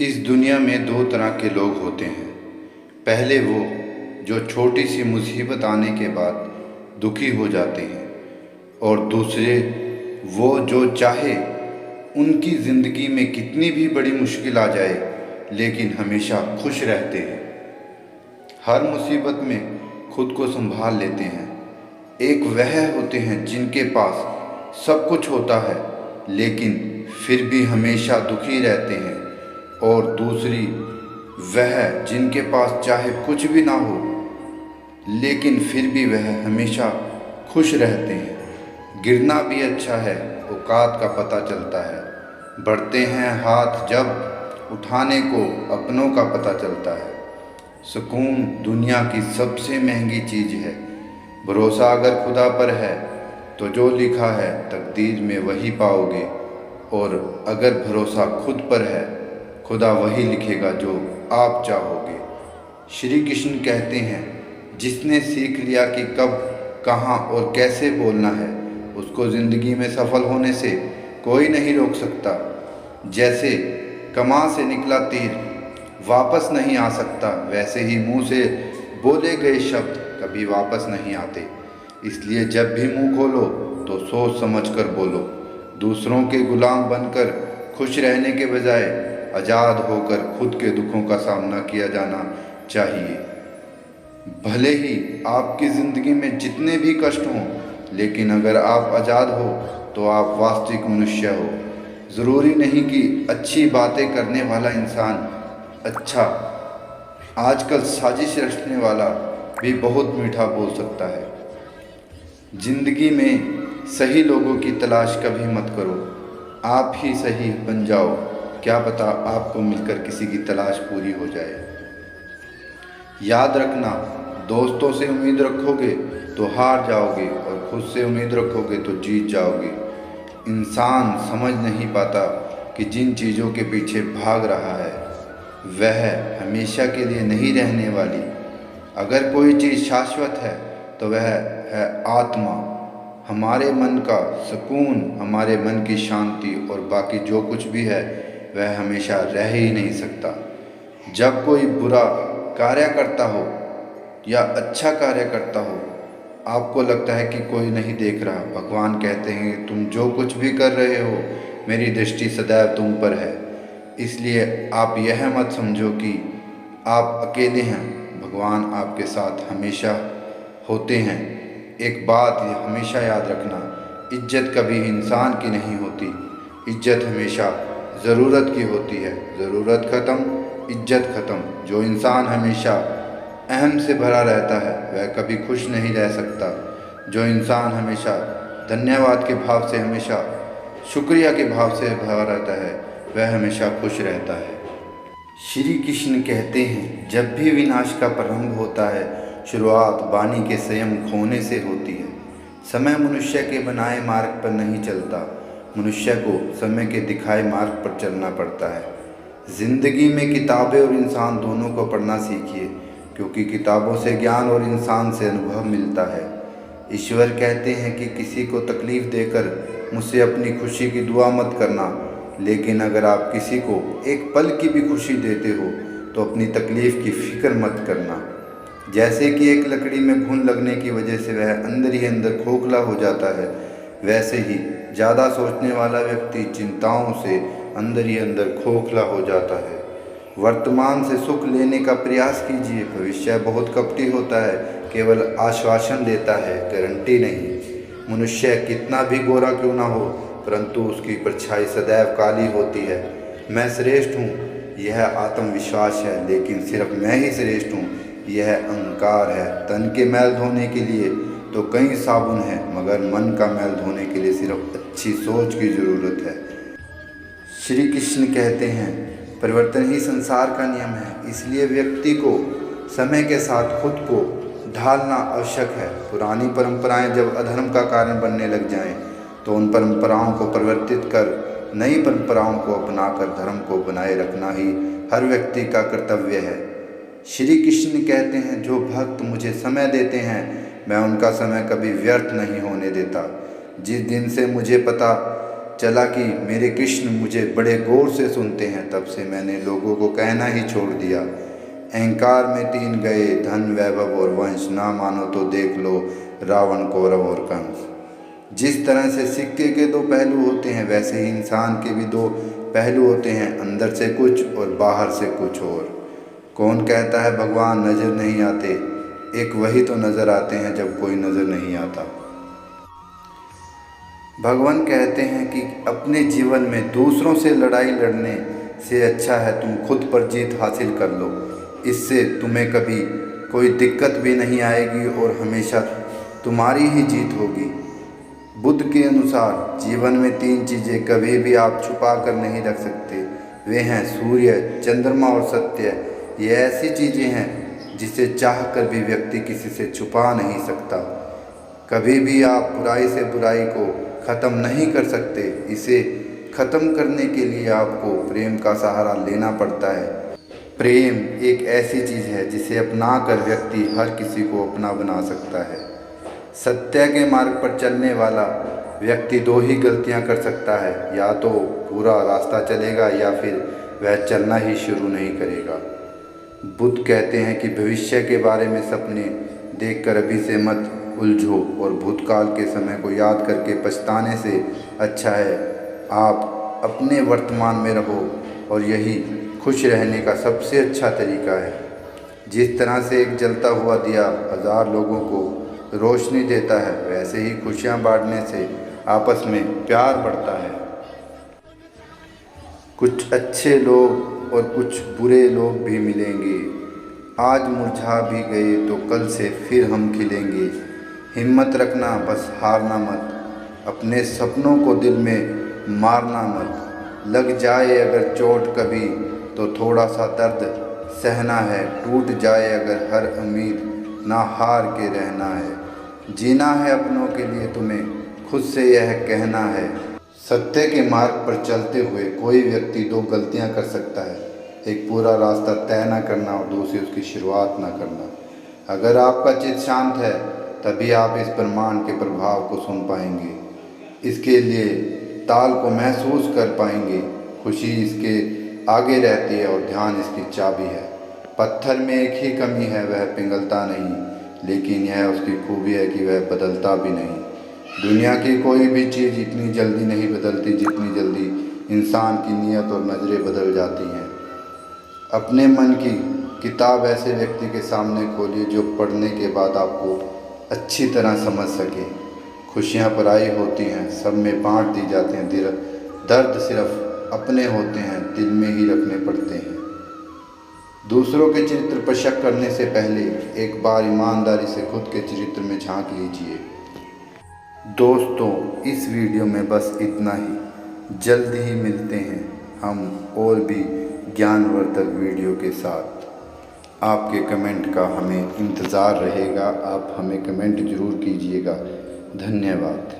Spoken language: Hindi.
इस दुनिया में दो तरह के लोग होते हैं। पहले वो जो छोटी सी मुसीबत आने के बाद दुखी हो जाते हैं, और दूसरे वो जो चाहे उनकी ज़िंदगी में कितनी भी बड़ी मुश्किल आ जाए लेकिन हमेशा खुश रहते हैं। हर मुसीबत में खुद को संभाल लेते हैं। एक वह होते हैं जिनके पास सब कुछ होता है लेकिन फिर भी हमेशा दुखी रहते हैं, और दूसरी वह जिनके पास चाहे कुछ भी ना हो लेकिन फिर भी वह हमेशा खुश रहते हैं। गिरना भी अच्छा है, औकात का पता चलता है। बढ़ते हैं हाथ जब, उठाने को अपनों का पता चलता है। सुकून दुनिया की सबसे महंगी चीज़ है। भरोसा अगर खुदा पर है तो जो लिखा है तकदीर में वही पाओगे, और अगर भरोसा खुद पर है खुदा वही लिखेगा जो आप चाहोगे। श्री कृष्ण कहते हैं, जिसने सीख लिया कि कब, कहाँ और कैसे बोलना है, उसको ज़िंदगी में सफल होने से कोई नहीं रोक सकता। जैसे कमान से निकला तीर वापस नहीं आ सकता, वैसे ही मुंह से बोले गए शब्द कभी वापस नहीं आते। इसलिए जब भी मुंह खोलो तो सोच समझ कर बोलो। दूसरों के गुलाम बनकर खुश रहने के बजाय आज़ाद होकर खुद के दुखों का सामना किया जाना चाहिए। भले ही आपकी ज़िंदगी में जितने भी कष्ट हों, लेकिन अगर आप आज़ाद हो तो आप वास्तविक मनुष्य हो। ज़रूरी नहीं कि अच्छी बातें करने वाला इंसान अच्छा, आजकल साजिश रचने वाला भी बहुत मीठा बोल सकता है। ज़िंदगी में सही लोगों की तलाश कभी मत करो, आप ही सही बन जाओ। क्या पता आपको मिलकर किसी की तलाश पूरी हो जाए। याद रखना, दोस्तों से उम्मीद रखोगे तो हार जाओगे, और खुद से उम्मीद रखोगे तो जीत जाओगे। इंसान समझ नहीं पाता कि जिन चीज़ों के पीछे भाग रहा है वह हमेशा के लिए नहीं रहने वाली। अगर कोई चीज़ शाश्वत है तो वह है आत्मा, हमारे मन का सुकून, हमारे मन की शांति, और बाकी जो कुछ भी है वह हमेशा रह ही नहीं सकता। जब कोई बुरा कार्य करता हो या अच्छा कार्य करता हो, आपको लगता है कि कोई नहीं देख रहा। भगवान कहते हैं, तुम जो कुछ भी कर रहे हो मेरी दृष्टि सदैव तुम पर है। इसलिए आप यह मत समझो कि आप अकेले हैं, भगवान आपके साथ हमेशा होते हैं। एक बात हमेशा याद रखना, इज्जत कभी इंसान की नहीं होती, इज्जत हमेशा ज़रूरत की होती है। ज़रूरत ख़त्म, इज्जत ख़त्म। जो इंसान हमेशा अहम से भरा रहता है वह कभी खुश नहीं रह सकता। जो इंसान हमेशा धन्यवाद के भाव से, हमेशा शुक्रिया के भाव से भरा रहता है, वह हमेशा खुश रहता है। श्री कृष्ण कहते हैं, जब भी विनाश का प्रारंभ होता है शुरुआत वाणी के संयम खोने से होती है। समय मनुष्य के बनाए मार्ग पर नहीं चलता, मनुष्य को समय के दिखाए मार्ग पर चलना पड़ता है। ज़िंदगी में किताबें और इंसान दोनों को पढ़ना सीखिए, क्योंकि किताबों से ज्ञान और इंसान से अनुभव मिलता है। ईश्वर कहते हैं कि किसी को तकलीफ़ देकर मुझसे अपनी खुशी की दुआ मत करना, लेकिन अगर आप किसी को एक पल की भी खुशी देते हो तो अपनी तकलीफ़ की फ़िक्र मत करना। जैसे कि एक लकड़ी में घुन लगने की वजह से वह अंदर ही अंदर खोखला हो जाता है, वैसे ही ज़्यादा सोचने वाला व्यक्ति चिंताओं से अंदर ही अंदर खोखला हो जाता है। वर्तमान से सुख लेने का प्रयास कीजिए। भविष्य बहुत कपटी होता है, केवल आश्वासन देता है, गारंटी नहीं। मनुष्य कितना भी गोरा क्यों ना हो, परंतु उसकी परछाई सदैव काली होती है। मैं श्रेष्ठ हूँ, यह आत्मविश्वास है, लेकिन सिर्फ मैं ही श्रेष्ठ हूँ, यह अहंकार है। तन के मैल धोने के लिए तो कई साबुन हैं, मगर मन का मैल धोने के लिए सिर्फ अच्छी सोच की ज़रूरत है। श्री कृष्ण कहते हैं, परिवर्तन ही संसार का नियम है। इसलिए व्यक्ति को समय के साथ खुद को ढालना आवश्यक है। पुरानी परंपराएं जब अधर्म का कारण बनने लग जाएं, तो उन परंपराओं को परिवर्तित कर नई परंपराओं को अपनाकर धर्म को बनाए रखना ही हर व्यक्ति का कर्तव्य है। श्री कृष्ण कहते हैं, जो भक्त मुझे समय देते हैं मैं उनका समय कभी व्यर्थ नहीं होने देता। जिस दिन से मुझे पता चला कि मेरे कृष्ण मुझे बड़े गौर से सुनते हैं, तब से मैंने लोगों को कहना ही छोड़ दिया। अहंकार में 3 गए, धन वैभव और वंश, ना मानो तो देख लो रावण, कौरव और कंस। जिस तरह से सिक्के के 2 पहलू होते हैं, वैसे ही इंसान के भी 2 पहलू होते हैं, अंदर से कुछ और बाहर से कुछ और। कौन कहता है भगवान नज़र नहीं आते? एक वही तो नज़र आते हैं जब कोई नज़र नहीं आता। भगवान कहते हैं कि अपने जीवन में दूसरों से लड़ाई लड़ने से अच्छा है तुम खुद पर जीत हासिल कर लो। इससे तुम्हें कभी कोई दिक्कत भी नहीं आएगी और हमेशा तुम्हारी ही जीत होगी। बुद्ध के अनुसार जीवन में 3 चीज़ें कभी भी आप छुपा कर नहीं रख सकते। वे हैं सूर्य, चंद्रमा और सत्य। ये ऐसी चीज़ें हैं जिसे चाह कर भी व्यक्ति किसी से छुपा नहीं सकता। कभी भी आप बुराई से बुराई को ख़त्म नहीं कर सकते। इसे ख़त्म करने के लिए आपको प्रेम का सहारा लेना पड़ता है। प्रेम एक ऐसी चीज़ है जिसे अपना कर व्यक्ति हर किसी को अपना बना सकता है। सत्य के मार्ग पर चलने वाला व्यक्ति 2 ही गलतियां कर सकता है, या तो पूरा रास्ता चलेगा या फिर वह चलना ही शुरू नहीं करेगा। बुद्ध कहते हैं कि भविष्य के बारे में सपने देखकर अभी से मत उलझो और भूतकाल के समय को याद करके पछताने से अच्छा है आप अपने वर्तमान में रहो, और यही खुश रहने का सबसे अच्छा तरीका है। जिस तरह से एक जलता हुआ दिया 1000 लोगों को रोशनी देता है, वैसे ही खुशियां बांटने से आपस में प्यार बढ़ता है। कुछ अच्छे लोग और कुछ बुरे लोग भी मिलेंगे। आज मुरझा भी गए तो कल से फिर हम खिलेंगे। हिम्मत रखना, बस हारना मत। अपने सपनों को दिल में मारना मत। लग जाए अगर चोट कभी तो थोड़ा सा दर्द सहना है। टूट जाए अगर हर उम्मीद, ना हार के रहना है। जीना है अपनों के लिए तुम्हें, खुद से यह कहना है। सत्य के मार्ग पर चलते हुए कोई व्यक्ति 2 गलतियां कर सकता है। एक पूरा रास्ता तय न करना और दूसरी उसकी शुरुआत न करना। अगर आपका चित्त शांत है तभी आप इस ब्रह्मांड के प्रभाव को सुन पाएंगे, इसके लिए ताल को महसूस कर पाएंगे। खुशी इसके आगे रहती है और ध्यान इसकी चाबी है। पत्थर में एक ही कमी है, वह पिघलता नहीं, लेकिन यह उसकी खूबी है कि वह बदलता भी नहीं। दुनिया की कोई भी चीज़ इतनी जल्दी नहीं बदलती जितनी जल्दी इंसान की नीयत और नज़रें बदल जाती हैं। अपने मन की किताब ऐसे व्यक्ति के सामने खोलिए जो पढ़ने के बाद आपको अच्छी तरह समझ सके। खुशियाँ पराई होती हैं, सब में बांट दी जाती हैं। दर्द सिर्फ अपने होते हैं, दिल में ही रखने पड़ते हैं। दूसरों के चरित्र पर शक करने से पहले एक बार ईमानदारी से खुद के चरित्र में झांक लीजिए। दोस्तों, इस वीडियो में बस इतना ही। जल्द ही मिलते हैं हम और भी ज्ञानवर्धक वीडियो के साथ। आपके कमेंट का हमें इंतज़ार रहेगा। आप हमें कमेंट ज़रूर कीजिएगा। धन्यवाद।